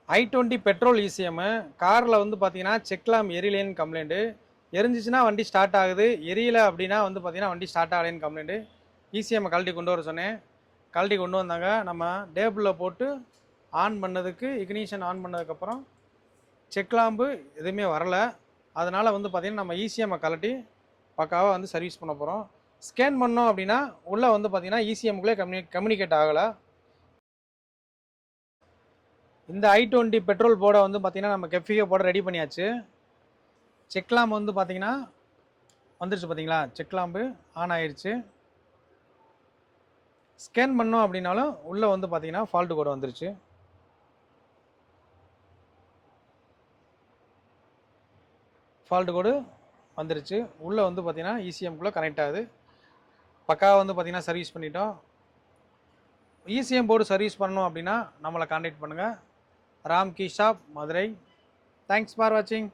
i20 petrol இசிஎம்மு காரில் வந்து பார்த்தீங்கன்னா செக்லாம் எரியலேன்னு கம்ப்ளைண்ட்டு. எரிஞ்சிச்சுன்னா வண்டி ஸ்டார்ட் ஆகுது, எரியலை அப்படின்னா வந்து பார்த்தீங்கன்னா வண்டி ஸ்டார்ட் ஆகலைன்னு கம்ப்ளைண்ட்டு. இசிஎம்மை கழட்டி கொண்டு வர சொன்னேன், கழட்டி கொண்டு வந்தாங்க. நம்ம டேபிளில் போட்டு ஆன் பண்ணதுக்கு இக்னிஷன் ஆன் பண்ணதுக்கப்புறம் செக்லாம்பு எதுவுமே வரலை. அதனால் வந்து பார்த்திங்கன்னா நம்ம இசிஎம்மை கழட்டி பக்காவாக வந்து சர்வீஸ் பண்ண போகிறோம். ஸ்கேன் பண்ணோம் அப்படின்னா உள்ளே வந்து பார்த்திங்கன்னா இசிஎம்குள்ளே கம்யூனிகேட் ஆகலை. இந்த i20 பெட்ரோல் போர்டை வந்து பார்த்திங்கன்னா நம்ம கெஃபிகே போர்டை ரெடி பண்ணியாச்சு. செக்லாம்பு வந்து பார்த்திங்கன்னா வந்துருச்சு, பார்த்தீங்களா? செக்லாம்பு ஆன் ஆயிடுச்சு. ஸ்கேன் பண்ணோம் அப்படின்னாலும் உள்ளே வந்து பார்த்திங்கன்னா ஃபால்ட்டு கோடு வந்துருச்சு. ஃபால்ட்டு கோடு வந்துருச்சு. உள்ளே வந்து பார்த்திங்கன்னா இசிஎம்குள்ளே கனெக்ட் ஆகுது. பக்காவாக வந்து பார்த்திங்கன்னா சர்வீஸ் பண்ணிட்டோம். இசிஎம் போர்டு சர்வீஸ் பண்ணணும் அப்படின்னா நம்மளை கான்டாக்ட் பண்ணுங்கள். Ramki shop, Madurai. Thanks for வாட்சிங்.